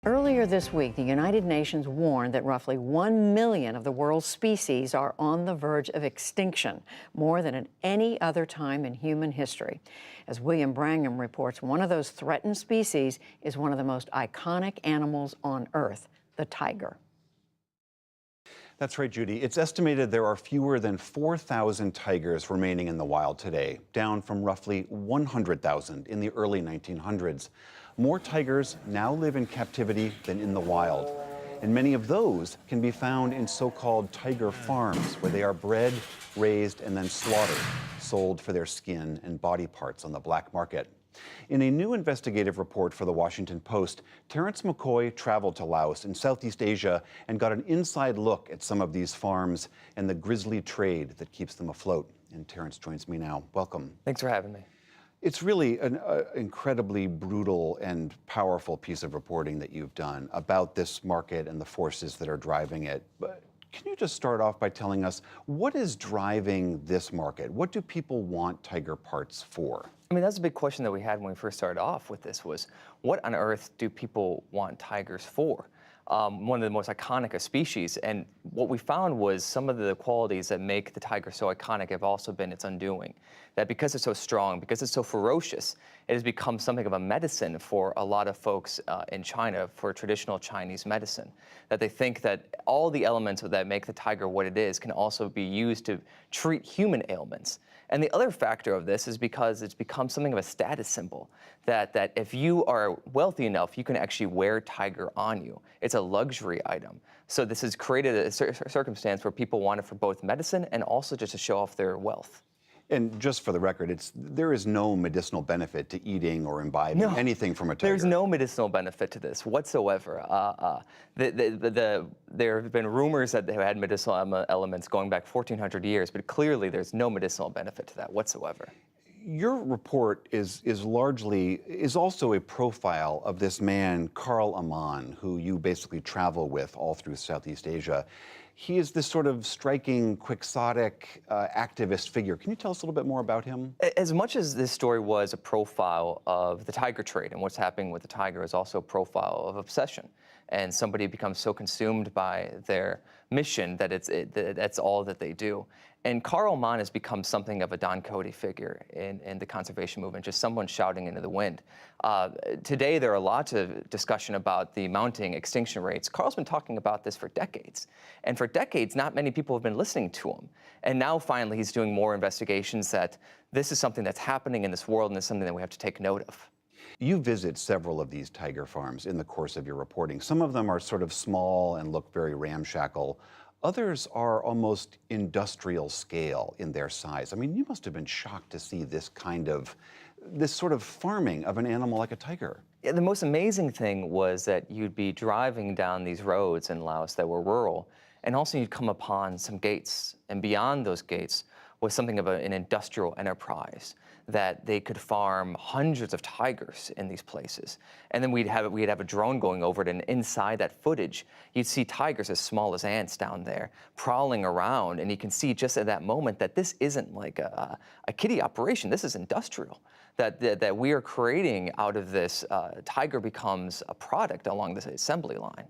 Earlier this week, the United Nations warned that roughly 1 million of the world's species are on the verge of extinction, more than at any other time in human history. As William Brangham reports, one of those threatened species is one of the most iconic animals on Earth, the tiger. That's right, Judy. It's estimated there are fewer than 4,000 tigers remaining in the wild today, down from roughly 100,000 in the early 1900s. More tigers now live in captivity than in the wild, and many of those can be found in so-called tiger farms, where they are bred, raised, and then slaughtered, sold for their skin and body parts on the black market. In a new investigative report for The Washington Post, Terrence McCoy traveled to Laos in Southeast Asia and got an inside look at some of these farms and the grisly trade that keeps them afloat. And Terrence joins me now. Welcome. Thanks for having me. It's really an incredibly brutal and powerful piece of reporting that you've done about this market and the forces that are driving it. But can you just start off by telling us what is driving this market? What do people want tiger parts for? I mean, that's a big question that we had when we first started off with this was, what on earth do people want tigers for? One of the most iconic of species, and what we found was some of the qualities that make the tiger so iconic have also been its undoing. That because it's so strong, because it's so ferocious, it has become something of a medicine for a lot of folks in China, for traditional Chinese medicine. That they think that all the elements that make the tiger what it is can also be used to treat human ailments. And the other factor of this is because it's become something of a status symbol, that if you are wealthy enough, you can actually wear tiger on you. It's a luxury item. So this has created a circumstance where people want it for both medicine and also just to show off their wealth. And just for the record, there is no medicinal benefit to eating or imbibing anything from a tiger. There's no medicinal benefit to this whatsoever. There have been rumors that they had medicinal elements going back 1,400 years, but clearly there's no medicinal benefit to that whatsoever. Your report is also a profile of this man, Carl Aman, who you basically travel with all through Southeast Asia. He is this sort of striking, quixotic activist figure. Can you tell us a little bit more about him? As much as this story was a profile of the tiger trade and what's happening with the tiger, is also a profile of obsession. And somebody becomes so consumed by their mission that that's all that they do. And Carl Mann has become something of a Don Cody figure in the conservation movement, just someone shouting into the wind. Today, there are lots of discussion about the mounting extinction rates. Carl's been talking about this for decades. And for decades, not many people have been listening to him. And now, finally, he's doing more investigations that this is something that's happening in this world and it's something that we have to take note of. You visit several of these tiger farms in the course of your reporting. Some of them are sort of small and look very ramshackle. Others are almost industrial scale in their size. I mean, you must have been shocked to see this sort of farming of an animal like a tiger. Yeah, the most amazing thing was that you'd be driving down these roads in Laos that were rural, and also you'd come upon some gates, and beyond those gates was something of an industrial enterprise, that they could farm hundreds of tigers in these places. And then we'd have a drone going over it, and inside that footage, you'd see tigers as small as ants down there prowling around, and you can see just at that moment that this isn't like a kiddie operation, this is industrial. That we are creating out of this, tiger becomes a product along this assembly line.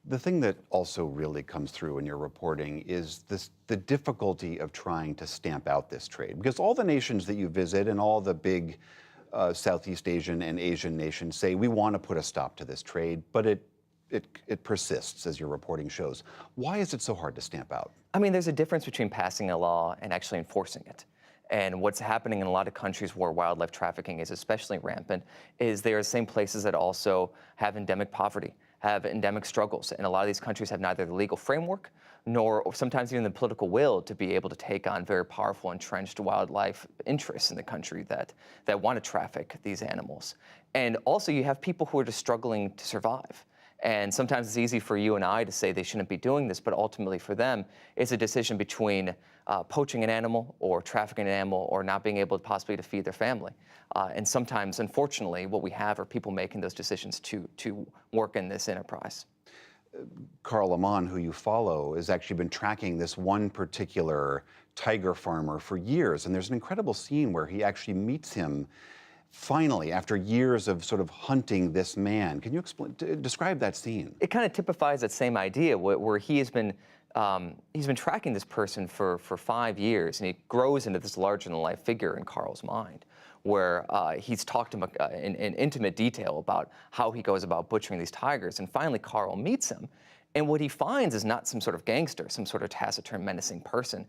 The thing that also really comes through in your reporting is the difficulty of trying to stamp out this trade. Because all the nations that you visit and all the big Southeast Asian and Asian nations say, we want to put a stop to this trade, but it persists, as your reporting shows. Why is it so hard to stamp out? I mean, there's a difference between passing a law and actually enforcing it. And what's happening in a lot of countries where wildlife trafficking is especially rampant is there are the same places that also have endemic poverty, have endemic struggles. And a lot of these countries have neither the legal framework nor sometimes even the political will to be able to take on very powerful entrenched wildlife interests in the country that want to traffic these animals. And also you have people who are just struggling to survive. And sometimes it's easy for you and I to say they shouldn't be doing this, but ultimately for them, it's a decision between poaching an animal or trafficking an animal or not being able possibly to feed their family. And sometimes, unfortunately, what we have are people making those decisions to work in this enterprise. Carl Aman, who you follow, has actually been tracking this one particular tiger farmer for years. And there's an incredible scene where he actually meets him finally, after years of sort of hunting this man. Can you describe that scene? It kind of typifies that same idea where he's been tracking this person for 5 years, and he grows into this larger-than-life figure in Carl's mind, where he's talked to him in intimate detail about how he goes about butchering these tigers, and finally Carl meets him. And what he finds is not some sort of gangster, some sort of taciturn, menacing person,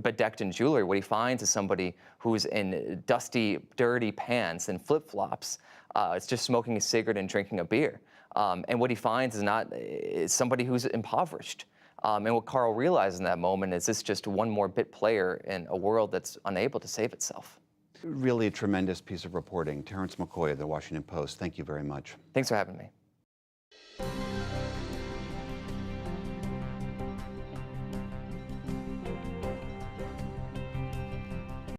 but decked in jewelry. What he finds is somebody who's in dusty, dirty pants and flip-flops. It's just smoking a cigarette and drinking a beer. And what he finds is somebody who's impoverished. And what Carl realizes in that moment is this just one more bit player in a world that's unable to save itself. Really a tremendous piece of reporting. Terrence McCoy of the Washington Post, thank you very much. Thanks for having me.